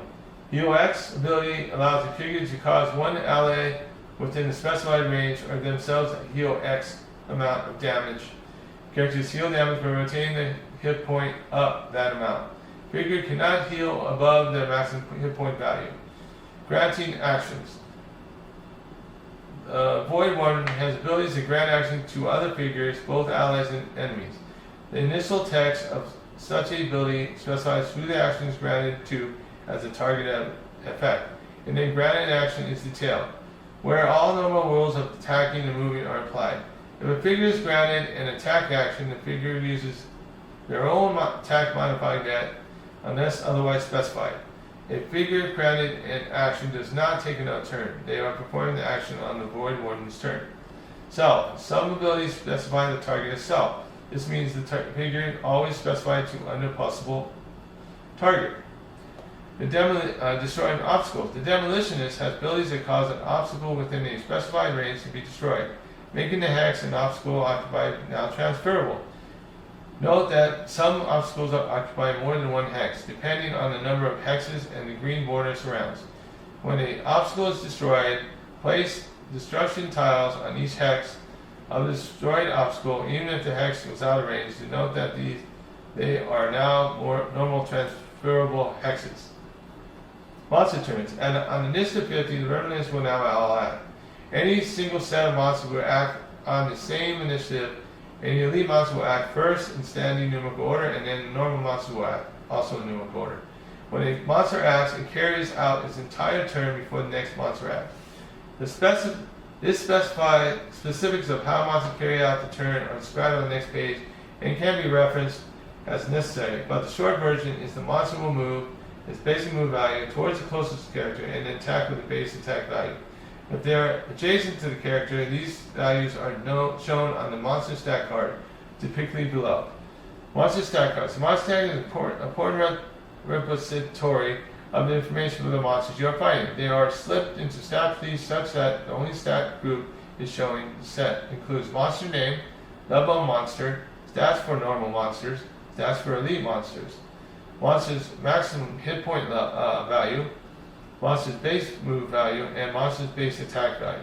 Heal X ability allows the figure to cause one ally within the specified range or themselves heal X amount of damage. Characters heal damage by rotating the hit point up that amount. Figure cannot heal above their maximum hit point value. Granting actions. Void Warden has abilities to grant action to other figures, both allies and enemies. The initial text of such a ability specifies who the action is granted to as a target effect, and then granted action is detailed, where all normal rules of attacking and moving are applied. If a figure is granted an attack action, the figure uses their own attack modifying net unless otherwise specified. A figure granted an action does not take another turn. They are performing the action on the Void Warden's turn. Self. Some abilities specify the target as self. This means the figure always specified to under possible target. Destroying obstacles. The demolitionist has abilities that cause an obstacle within a specified range to be destroyed, making the hex and obstacle occupied now transferable. Note that some obstacles occupy more than one hex, depending on the number of hexes and the green border surrounds. When an obstacle is destroyed, place destruction tiles on each hex of the destroyed obstacle, even if the hex was out of range, to note that they are now more normal transferable hexes. Monster turns. And on initiative 50, the Revenants will now all act. Any single set of monsters will act on the same initiative, and the elite monster will act first in standing numerical order, and then the normal monster will act also in numerical order. When a monster acts, it carries out its entire turn before the next monster acts. This specifies specifics of how monsters carry out the turn are described on the next page and can be referenced as necessary, but the short version is the monster will move its basic move value towards the closest character and then attack with the base attack value. If they are adjacent to the character, these values are shown on the monster stat card, depicted below. Monster stat cards. The monster tag is an important repository of the information for the monsters you are fighting. They are slipped into stat trees such that the only stat group is showing. The set includes monster name, level monster, stats for normal monsters, stats for elite monsters, monster's maximum hit point value, monster's base move value, and monster's base attack value.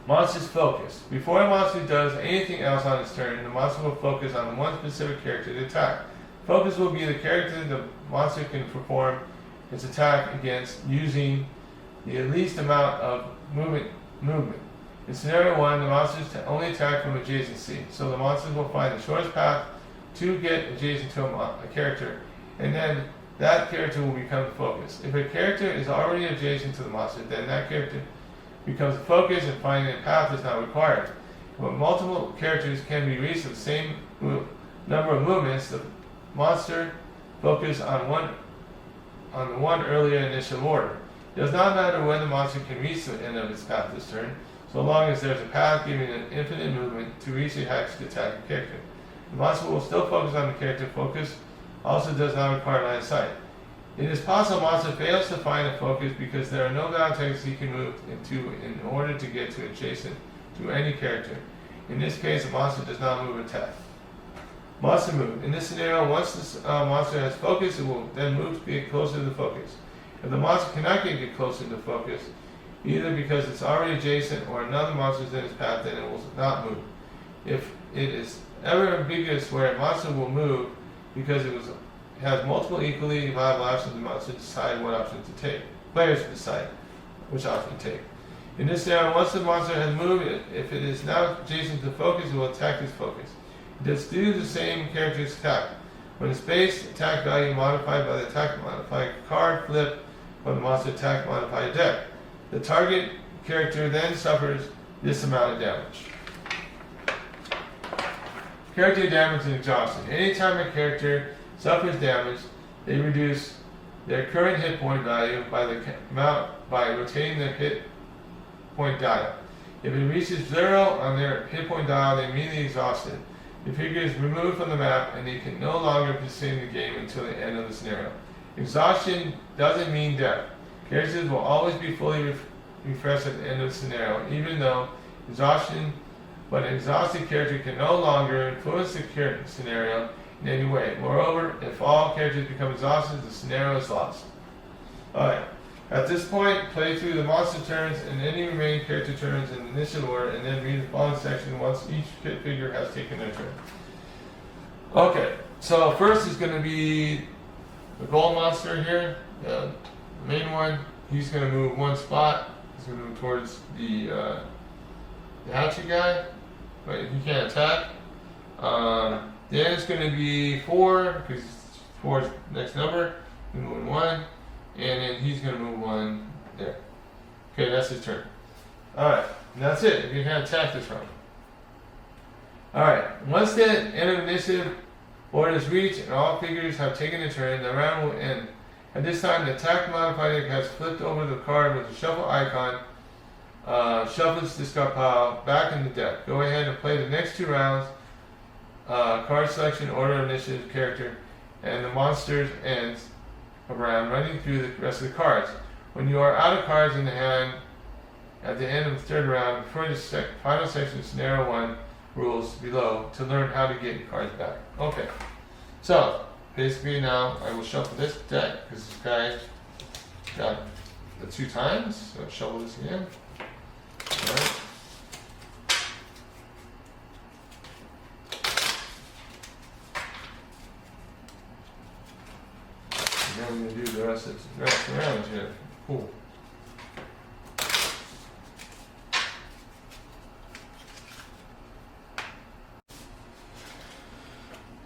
Monster's focus. Before a monster does anything else on its turn, the monster will focus on one specific character to attack. Focus will be the character the monster can perform its attack against using the least amount of movement. In scenario 1, the monsters only attack from adjacency, so the monsters will find the shortest path to get adjacent to a character, and then that character will become the focus. If a character is already adjacent to the monster, then that character becomes the focus, and finding a path is not required. When multiple characters can be reached with the same number of movements, the monster focus on the one earlier initial order. It does not matter when the monster can reach the end of its path this turn, so long as there is a path giving an infinite movement to reach a hex to attack a character. The monster will still focus on the character. Focus also does not require line of sight. It is possible a monster fails to find a focus because there are no boundaries he can move into in order to get to adjacent to any character. In this case, the monster does not move attack. Monster move. In this scenario, once the monster has focus, it will then move to get closer to the focus. If the monster cannot get closer to the focus, either because it's already adjacent or another monster is in its path, then it will not move. If it is ever ambiguous where a monster will move because it has multiple equally viable options, the monster decide what option to take. Players decide which option to take. In this scenario, once the monster has moved, if it is now adjacent to the focus, it will attack its focus. It does do the same character's attack. When its base attack value modified by the attack modifier card flipped from the monster attack modifier deck, the target character then suffers this amount of damage. Character damage and exhaustion. Anytime a character suffers damage, they reduce their current hit point value by the amount by rotating the hit point dial. If it reaches 0 on their hit point dial, they immediately exhausted. The figure is removed from the map and they can no longer pursue the game until the end of the scenario. Exhaustion doesn't mean death. Characters will always be fully refreshed at the end of the scenario, even though an exhausted character can no longer influence the current scenario in any way. Moreover, if all characters become exhausted, the scenario is lost. Alright, at this point, play through the monster turns and any remaining character turns in initial order, and then read the following section once each figure has taken their turn. Okay, so first is going to be the gold monster here, the main one. He's going to move one spot He's going to move towards the hatchet guy, but he can't attack. Then it's going to be 4, because 4 is the next number. He's moving 1, and then he's going to move 1 there. Okay, that's his turn. Alright, that's it. You can attack this round. Alright, once the end of initiative order is reached and all figures have taken a turn, the round will end. At this time, the attack modifier has flipped over the card with the shuffle icon. Shuffle this discard pile back in the deck. Go ahead and play the next 2 rounds. Card selection, order, initiative, character, and the monsters ends a round running through the rest of the cards. When you are out of cards in the hand at the end of the 3rd round, refer to the final section of Scenario 1 rules below to learn how to get your cards back. Okay, so basically now I will shuffle this deck because this guy got the 2 times. So shuffle this again. Alright. Now I'm going to do the rest of the rounds here. Cool.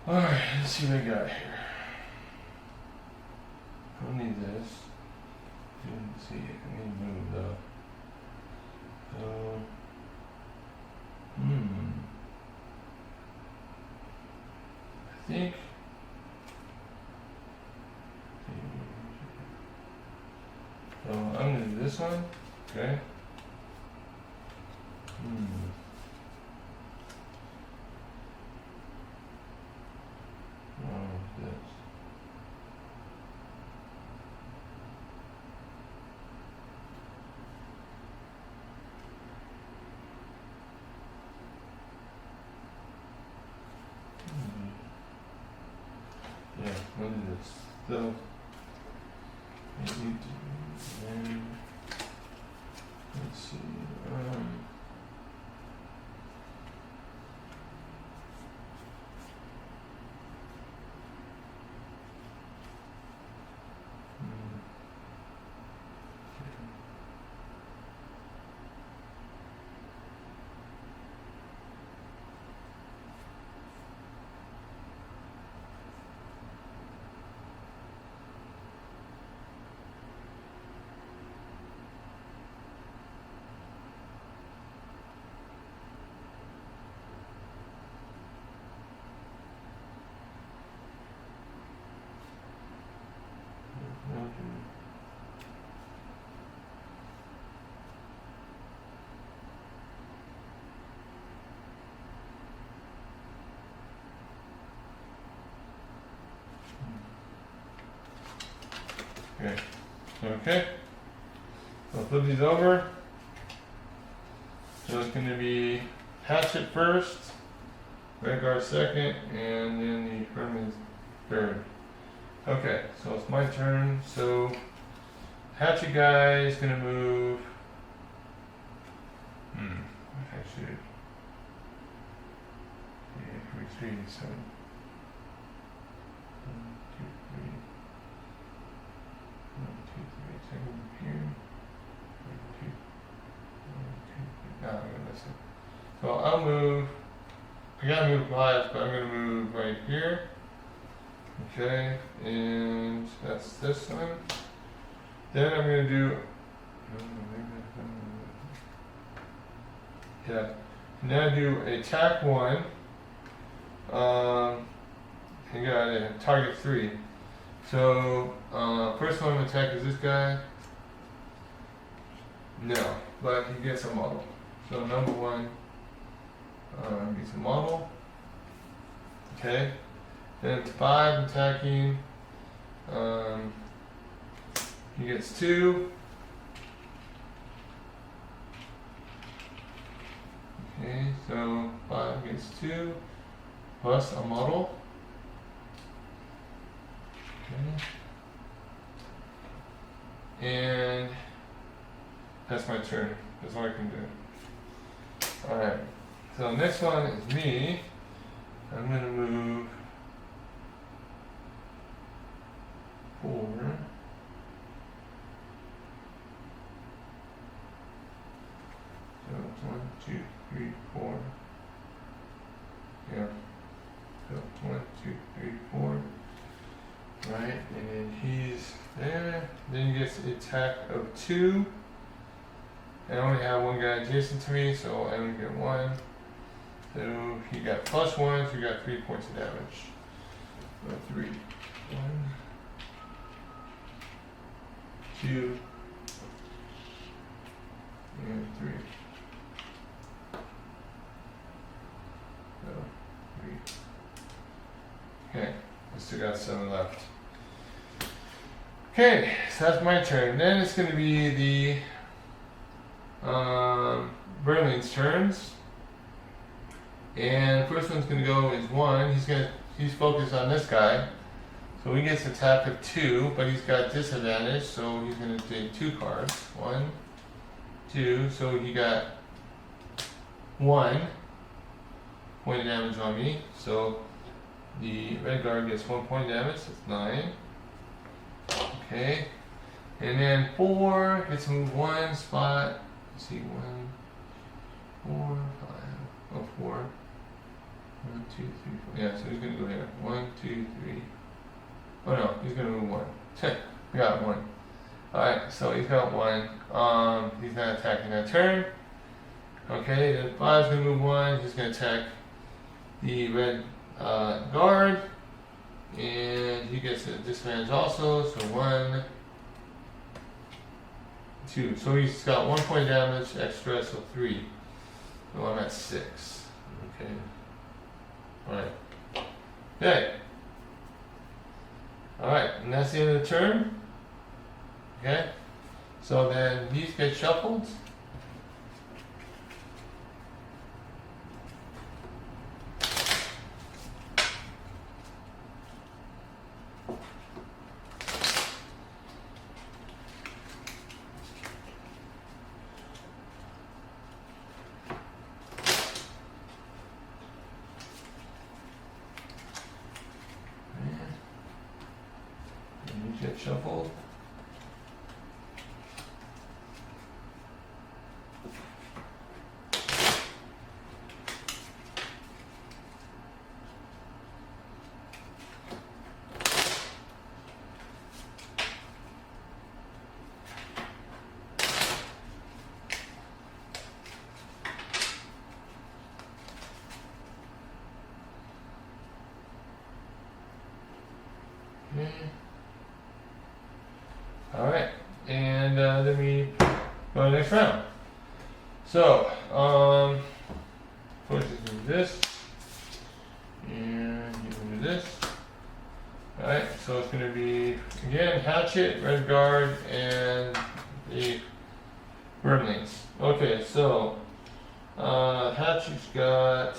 Alright, let's see what I got here. I'll need this. Didn't see it. I need to move though. So, I think. So I'm gonna do this one. Okay. This. Yeah, what is this? So, let's see. Okay. Okay. I'll flip these over. So it's going to be Hatchet first, Vanguard second, and then the Herman's third. Okay, so it's my turn. So Hatchet guy is going to move. I should. Yeah, 3, 7. 1, 2, 3. 1, 2, 3. Take over here. 1, 2. 1, 2, 3. No, I'm gonna miss it. So I'll move. I gotta move live, but I'm gonna move right here. Okay, and that's this one. Then I'm gonna do. Yeah. Now do attack 1. You got a target 3. So first one I'm gonna attack is this guy. No, but he gets a model. So number 1 gets a model. Okay. Then 5 attacking. He gets 2. Okay, so 5 gets 2 plus a model. Okay. And that's my turn. That's all I can do. Alright. So next one is me. I'm going to move 4. 1, 2, 3, 4. Yeah. So 1, 2, 3, 4. Right, and then he's there. Then he gets an attack of 2. I only have one guy adjacent to me, so I only get 1. So he got +1, so he got 3 points of damage. 3. 1, 2, and 3. So 3. Okay, I still got 7 left. Okay, so that's my turn. Then it's going to be the Burnley's turns. And the first one's going to go is 1. He's focused on this guy. So he gets attack of 2, but he's got disadvantage, so he's going to take 2 cards. 1, 2, so he got 1 point of damage on me. So the red guard gets 1 point of damage, that's 9. Okay. And then 4 gets to move 1 spot. Let's see, 1, 4, 5. Oh, 4. 1, 2, 3, 4. Yeah, so he's going to go here. 1, 2, 3. Oh no, he's going to move 1. We got 1. Alright, so he's got 1. He's not attacking that turn. Okay, then 5 is going to move 1. He's going to attack the red guard. And he gets a disadvantage also. So 1, 2. So he's got 1 point of damage extra, so 3. So I'm at 6. Okay. Alright. Okay. Alright, and that's the end of the turn. Okay. So then these get shuffled. Get shuffled. Okay. Alright, and then we go to the next round. So, first is do this, and you can do this. Alright, so it's going to be, again, Hatchet, Red Guard, and the Burnleys. Okay, so, Hatchet's got,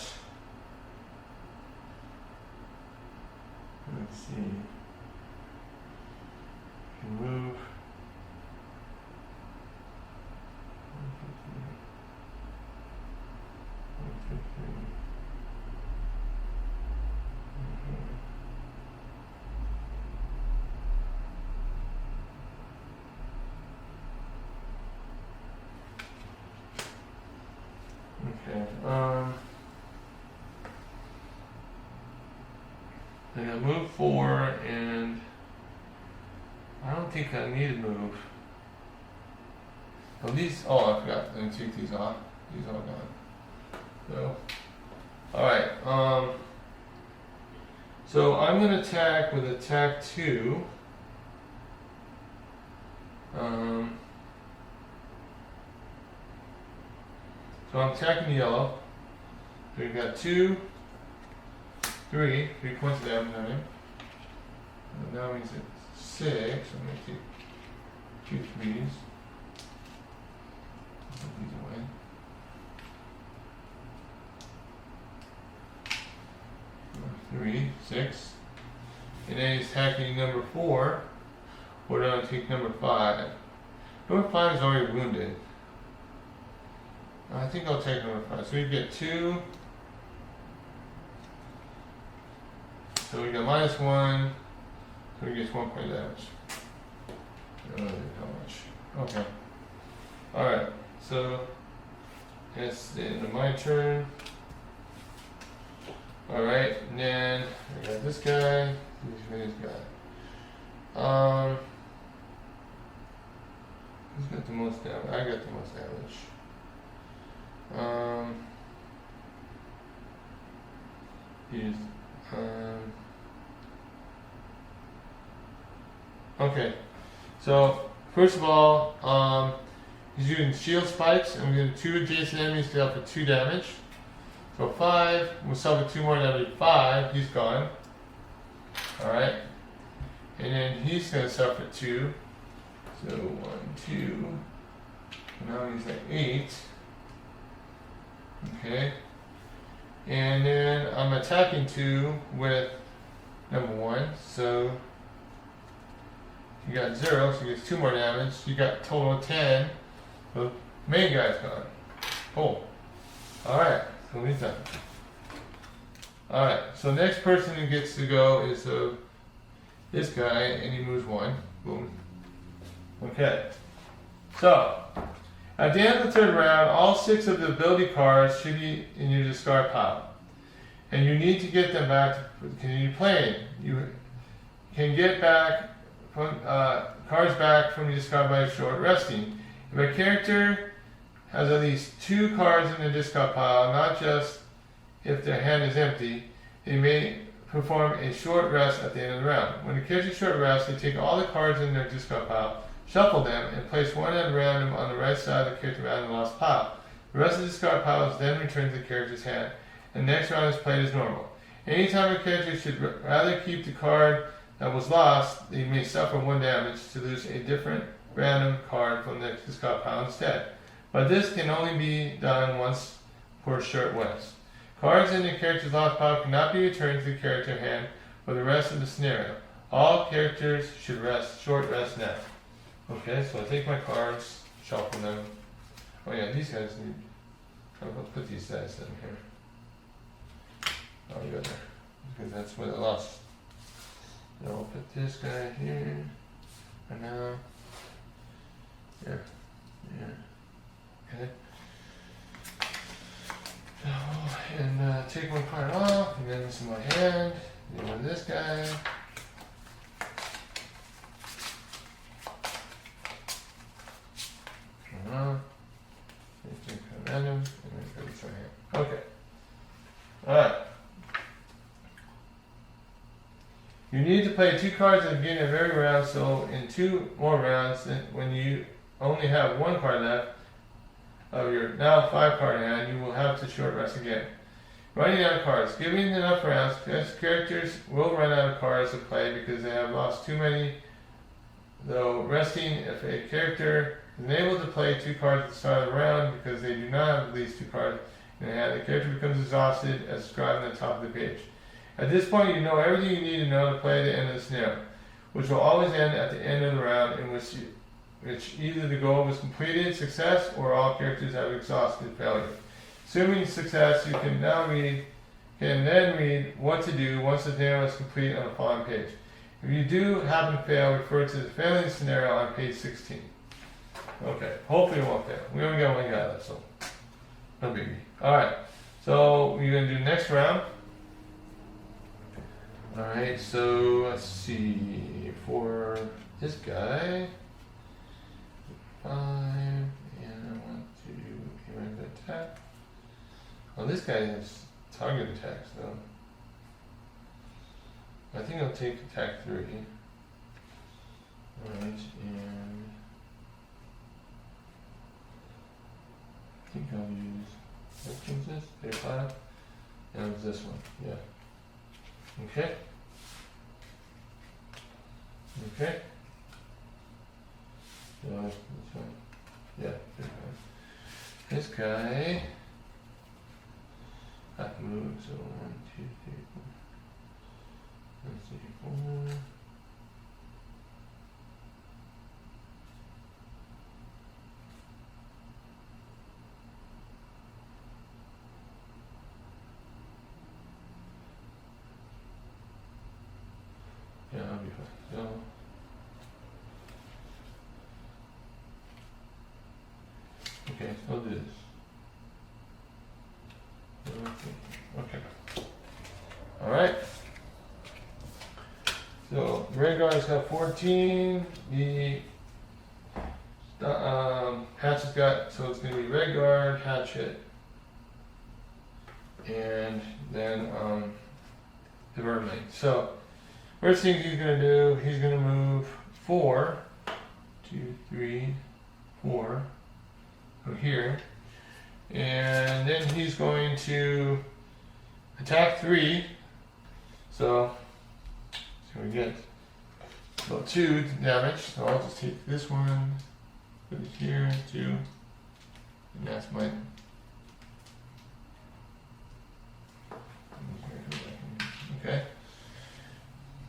let's see. Move. 1, 2, 3. Okay. I got move 4 and I don't think I need to move. Oh, these, oh, I forgot. Let me take these off. These are all gone. So, alright, so I'm going to attack with attack 2. So I'm attacking yellow. So we've got 2, 3 points of damage on him. And now he's at 6. I'm going to take 2 3s. Put these away. Three, 6. And then he's attacking number 4. We're going to take number 5. Number 5 is already wounded. I think I'll take number 5. So we get 2. So we got -1. So he gets 1 point damage. How much? Okay. Alright. So It's the end of my turn. Alright, and then I got this guy, this guy. Who's got the most damage? I got the most damage. Okay, so first of all, he's using shield spikes, and we're going to 2 adjacent enemies to help for 2 damage. So 5, we'll suffer 2 more damage. 5, he's gone. Alright. And then he's going to suffer 2. So 1, 2. Now he's at 8. Okay. And then I'm attacking 2 with number 1. So you got 0, so he gets 2 more damage. You got total 10. The main guy's gone. Oh. Alright, so he's done. Alright, so next person who gets to go is this guy, and he moves 1. Boom. Okay. So, at the end of the 3rd round, all 6 of the ability cards should be in your discard pile. And you need to get them back to continue playing. You can get back from, cards back from your discard by short resting. If a character has at least 2 cards in the discard pile, not just if their hand is empty, they may perform a short rest at the end of the round. When the character short rests, they take all the cards in their discard pile, shuffle them, and place one at random on the right side of the character out of the lost pile. The rest of the discard pile is then returned to the character's hand, and the next round is played as normal. Anytime a character should rather keep the card that was lost, they may suffer 1 damage to lose a different random card from the discard pile instead. But this can only be done once per short rest. Cards in the character's lost pile cannot be returned to the character hand for the rest of the scenario. All characters should short rest now. Okay, so I take my cards, shuffle them. Oh yeah, these guys need. I'll put these guys in here. Oh, good there. Because that's what I lost. Now I'll put this guy here. And now. Yeah. Okay. So, and take one card off, and then this is my hand. And this guy. Random, and then go to my hand. Okay. Alright. You need to play 2 cards at the beginning of every round, so in 2 more rounds, when you only have 1 card left of your now 5 card hand, you will have to short rest again. Running out of cards. Giving enough rounds, characters will run out of cards to play because they have lost too many. Though resting, if a character is unable to play 2 cards at the start of the round because they do not have at least 2 cards in their hand, the character becomes exhausted as described on the top of the page. At this point, you know everything you need to know to play the end of the scenario, which will always end at the end of the round, in which either the goal was completed, success, or all characters have exhausted failure. Assuming success, you can then read what to do once the scenario is complete on the following page. If you do happen to fail, refer to the failing scenario on page 16. Okay, hopefully it won't fail. We only got 1 guy left, so no biggie. Alright, so we're going to do next round. Alright, so let's see. For this guy, 5, and I want to do a regular attack. Oh, this guy has target attacks though. I think I'll take attack 3. Alright, and I think I'll use, which one's this? Page 5? And it's this one, yeah. Okay. Okay. So, this one. Yeah, page 5. This guy. That moves, so 1, 2, 3, 4. Let's see, 4. Yeah, I'll be fine. So, okay, so I'll do this. Okay. Alright. So, red guard's got 14. The hatchet's got, so it's going to be red guard, hatchet, and then the vermin. So, first thing he's going to do, he's going to move 4, 2, 3, 4, go here, and then he's going to attack 3. So we get about 2 damage. So I'll just take this one, put it here, 2, and that's my. Okay.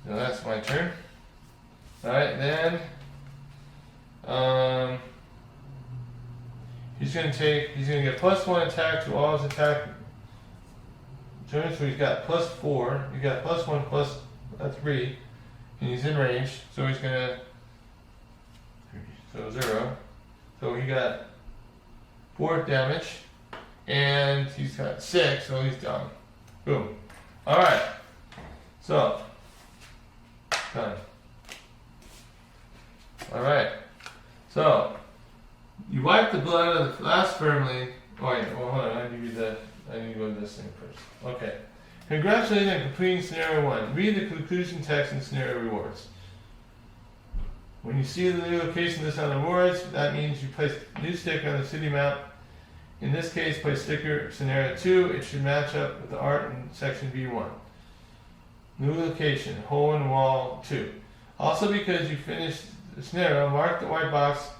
So that's my turn. Alright, then he's gonna get +1 attack to all his attack turns, so he's got +4, you got +1 plus 3, and he's in range, so he's gonna, so 0. So he got 4 damage, and he's got 6, so he's done. Boom. Alright. So done. Alright. So you wipe the blood of the last firmly. Oh yeah, well hold on, I need to go to this thing first. Okay. Congratulations on completing scenario 1. Read the conclusion text and scenario rewards. When you see the new location list on the rewards, that means you place a new sticker on the city map. In this case, place sticker scenario 2. It should match up with the art in section B1. New location, hole in wall 2. Also, because you finished the scenario, mark the white box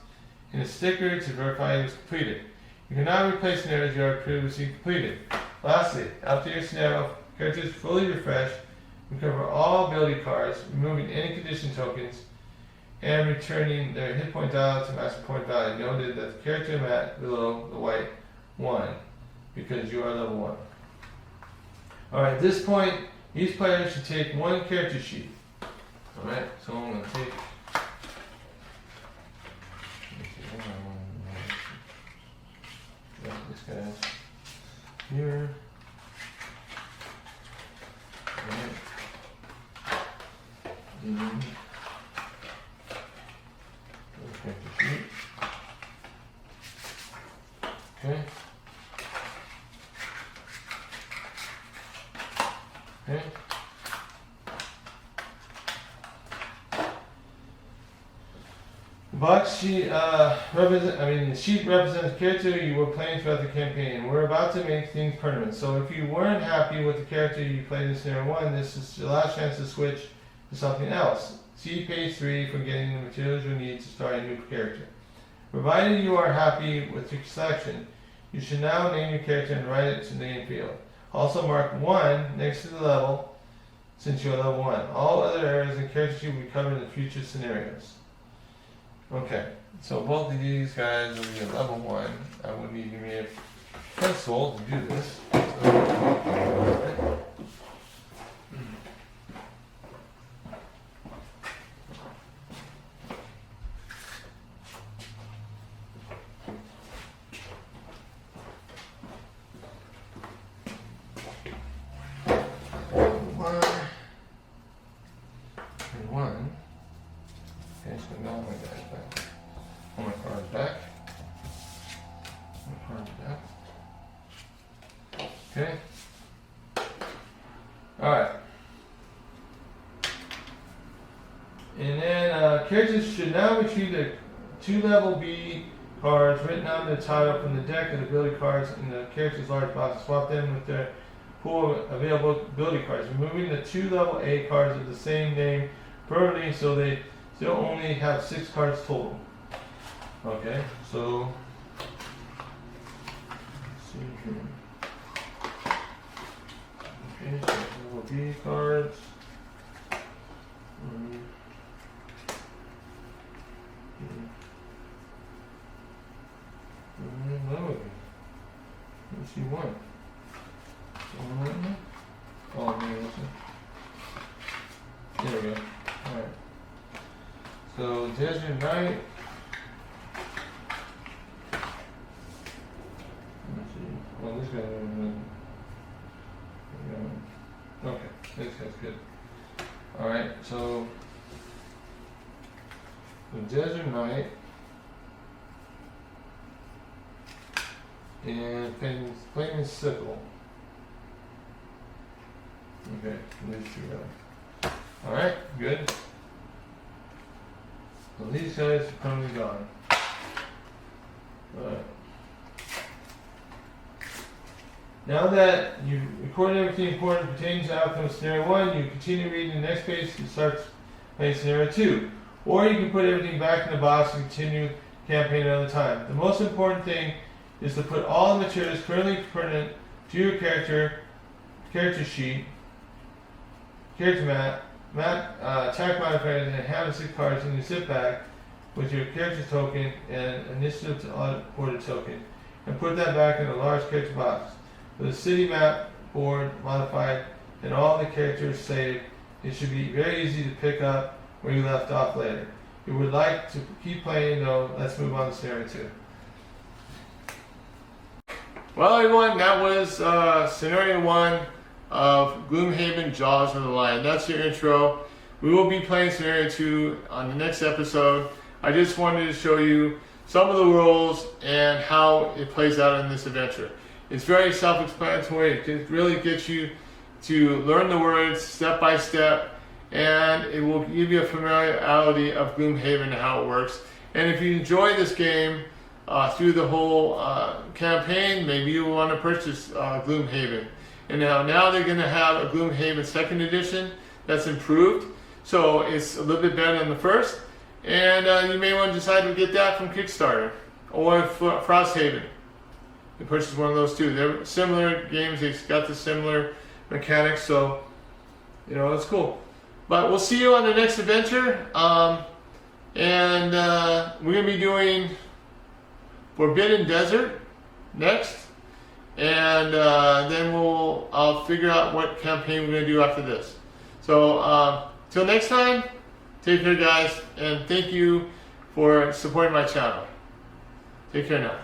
in a sticker to verify it was completed. You cannot replace scenarios you already previously completed. Lastly, after your scenario, character is fully refreshed, recover all ability cards, removing any condition tokens, and returning their hit point dial to master point value. Noted that the character mat below the white 1, because you are level 1. Alright, at this point, each player should take 1 character sheet. Alright, so I'm going to take. This guy's here. Alright. Character sheet. Okay. Okay. The box sheet the sheet represents the character you were playing throughout the campaign. We're about to make things permanent. So if you weren't happy with the character you played in scenario 1, this is your last chance to switch to something else. See page 3 for getting the materials you need to start a new character. Provided you are happy with your selection, you should now name your character and write it to the name field. Also mark 1 next to the level, since you are level 1. All other areas and character sheet will be covered in the future scenarios. Okay, so both of these guys will be at level 1. I would need to give me a pencil to do this. Okay, so now my guy's back. Oh, my card's back. My card's back. Okay. Alright. And then characters should now retrieve the 2 level B cards written on the title from the deck of the ability cards in the character's large box and swap them with their pool of available ability cards, removing the 2 level A cards of the same name permanently so they still only have 6 cards total. Okay, so let's see here. Okay, so level B cards. Let's see one. Oh, man, there we go. Alright. So, Desert Knight. Let's see. Well, this guy. Thanks, guys. Good. All right. So the Desert Knight and Flaming Sickle. Okay, these two guys. All right. Good. So these guys are permanently gone. All right. Now that you've recorded everything important pertaining to outcome of scenario 1, you continue reading the next page and start playing scenario 2. Or you can put everything back in the box and continue campaign another time. The most important thing is to put all the materials currently pertinent to your character sheet, character map, attack modifiers, and hand 6 cards in your zip bag with your character token and initiative to audit ported token, and put that back in a large character box. With the city map board modified and all the characters saved, it should be very easy to pick up where you left off later. If you would like to keep playing though, let's move on to scenario 2. Well everyone, that was scenario 1 of Gloomhaven Jaws of the Lion. That's your intro. We will be playing scenario 2 on the next episode. I just wanted to show you some of the rules and how it plays out in this adventure. It's very self-explanatory. It really gets you to learn the words step by step, and it will give you a familiarity of Gloomhaven and how it works. And if you enjoy this game through the whole campaign, maybe you will want to purchase Gloomhaven. And now they're going to have a Gloomhaven 2nd edition that's improved, so it's a little bit better than the first. And you may want to decide to get that from Kickstarter or Frosthaven. You purchase one of those two. They're similar games. They've got the similar mechanics, so it's cool. But we'll see you on the next adventure. And we're gonna be doing Forbidden Desert next, and then I'll figure out what campaign we're gonna do after this. So till next time, take care, guys, and thank you for supporting my channel. Take care now.